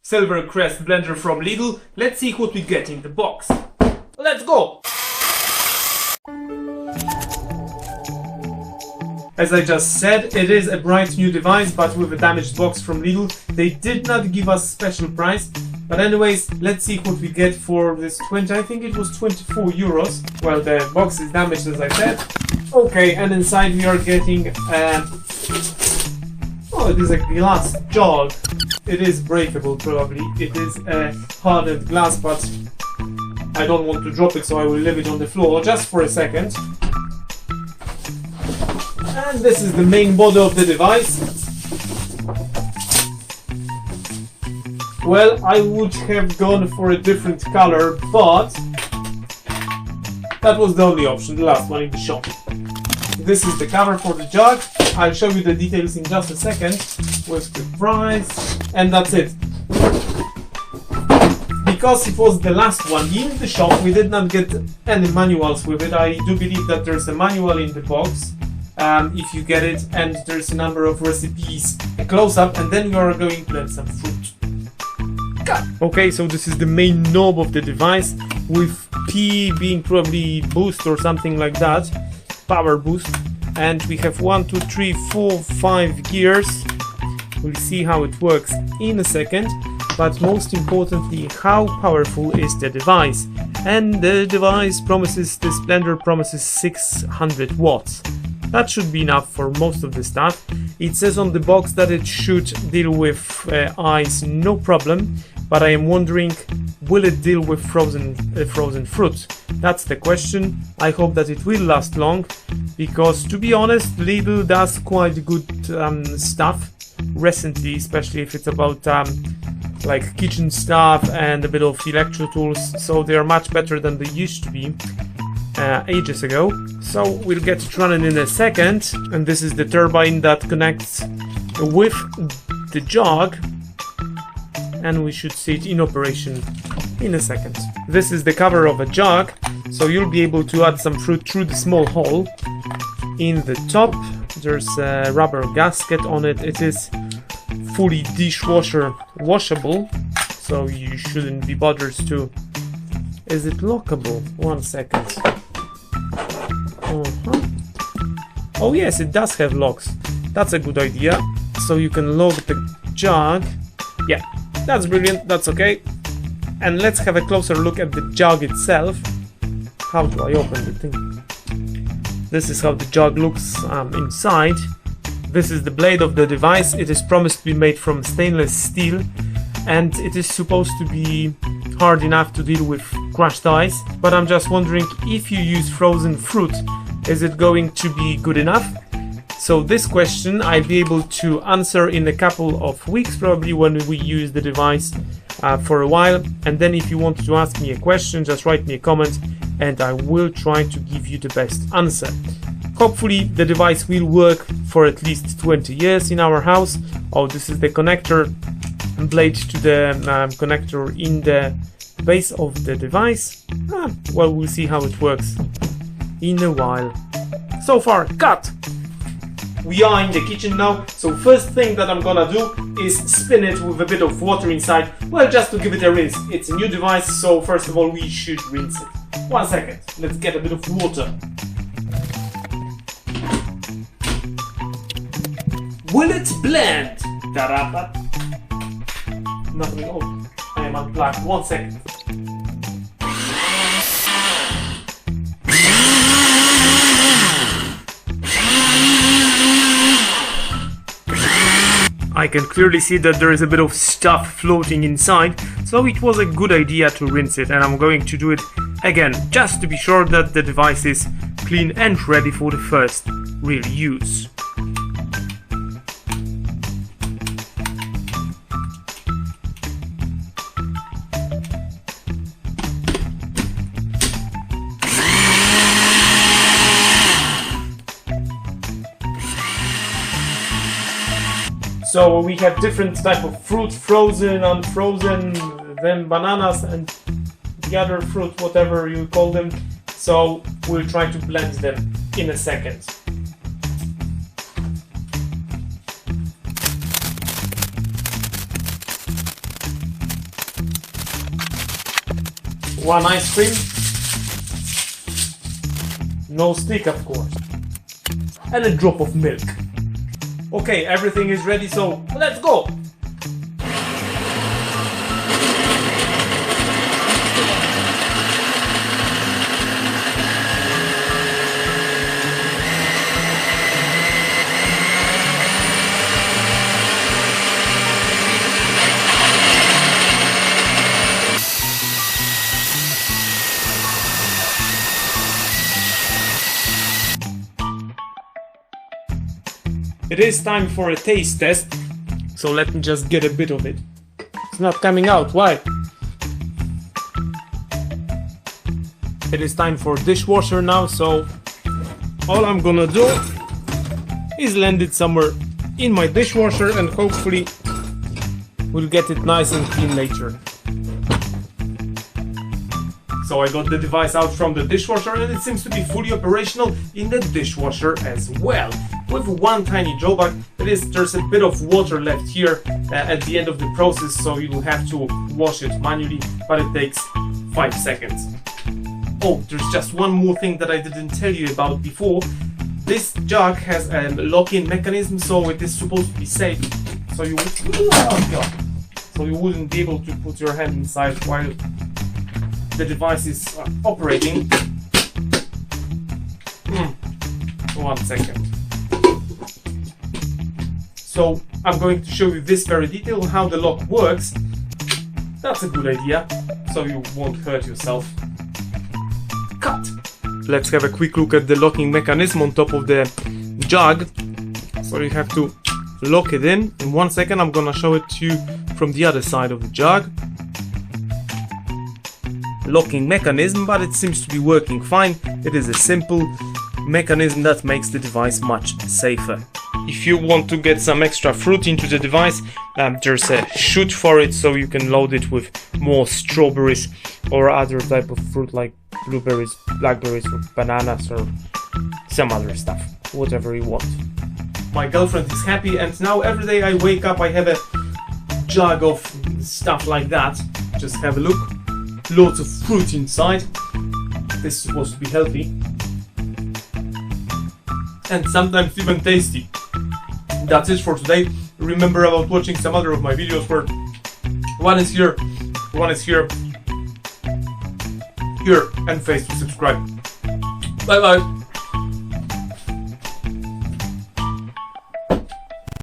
Silvercrest Blender from Lidl. Let's see what we get in the box. Let's go! As I just said, it is a bright new device, but with a damaged box from Lidl. They did not give us special price. But anyways, let's see what we get for this I think it was 24 euros. Well, the box is damaged, as I said. Okay, and inside we are getting oh, it is a glass jug. It is breakable, probably. It is a hardened glass, but I don't want to drop it, so I will leave it on the floor just for a second. And this is the main body of the device. Well, I would have gone for a different color, but that was the only option, the last one in the shop. This is the cover for the jug. I'll show you the details in just a second with the price, and that's it. Because it was the last one in the shop, we did not get any manuals with it. I do believe that there's a manual in the box. If you get it, and there's a number of recipes, a close-up, and then we are going to add some fruit. Okay, so this is the main knob of the device, with P being probably boost or something like that, power boost, and we have 1, 2, 3, 4, 5 gears. We'll see how it works in a second, but most importantly, how powerful is the device. And the device promises, this blender promises 600 watts. That should be enough for most of the stuff. It says on the box that it should deal with ice, no problem, but I am wondering, will it deal with frozen fruit? That's the question. I hope that it will last long, because to be honest, Lidl does quite good stuff recently, especially if it's about like kitchen stuff and a bit of electro tools, so they are much better than they used to be ages ago. So we'll get it running in a second, and this is the turbine that connects with the jug, and we should see it in operation in a second. This is the cover of a jug, so you'll be able to add some fruit through the small hole in the top. There's a rubber gasket on it. It is fully dishwasher washable, so you shouldn't be bothered to. Is it lockable? 1 second. Oh yes, it does have locks. That's a good idea. So you can lock the jug. Yeah, that's brilliant. That's okay. And let's have a closer look at the jug itself. How do I open the thing? This is how the jug looks inside. This is the blade of the device. It is promised to be made from stainless steel, and it is supposed to be hard enough to deal with crushed ice. But I'm just wondering, if you use frozen fruit, is it going to be good enough? So this question I'll be able to answer in a couple of weeks, probably, when we use the device for a while. And then if you want to ask me a question, just write me a comment and I will try to give you the best answer. Hopefully the device will work for at least 20 years in our house. Oh, this is the connector blade to the connector in the base of the device. Well, we'll see how it works in a while. So far, cut! We are in the kitchen now, so first thing that I'm gonna do is spin it with a bit of water inside, well, just to give it a rinse. It's a new device, so first of all we should rinse it. 1 second, let's get a bit of water. Will it blend? Da-da-da. Nothing. Oh, I am unplugged. 1 second. I can clearly see that there is a bit of stuff floating inside, so it was a good idea to rinse it, and I'm going to do it again, just to be sure that the device is clean and ready for the first real use. So we have different type of fruit, frozen, unfrozen, then bananas and the other fruit, whatever you call them. So we'll try to blend them in a second. One ice cream. No stick, of course. And a drop of milk. Okay, everything is ready, so let's go! It is time for a taste test, so let me just get a bit of it. It's not coming out, why? It is time for dishwasher now, so all I'm gonna do is land it somewhere in my dishwasher and hopefully we'll get it nice and clean later. So I got the device out from the dishwasher and it seems to be fully operational in the dishwasher as well. With one tiny drawback, there's a bit of water left here at the end of the process, so you'll have to wash it manually, but it takes 5 seconds. Oh, there's just one more thing that I didn't tell you about before. This jug has a lock-in mechanism, so it is supposed to be safe. So you wouldn't be able to put your hand inside while the device is operating. 1 second. So I'm going to show you this very detail, how the lock works. That's a good idea, so you won't hurt yourself. Cut! Let's have a quick look at the locking mechanism on top of the jug. So you have to lock it in. In 1 second I'm gonna show it to you from the other side of the jug. Locking mechanism, but it seems to be working fine. It is a simple mechanism that makes the device much safer. If you want to get some extra fruit into the device, there's a chute for it, so you can load it with more strawberries or other type of fruit like blueberries, blackberries, or bananas, or some other stuff, whatever you want. My girlfriend is happy, and now every day I wake up I have a jug of stuff like that. Just have a look. Loads of fruit inside. This is supposed to be healthy. And sometimes even tasty. That's it for today. Remember about watching some other of my videos where one is here, and face to subscribe. Bye bye.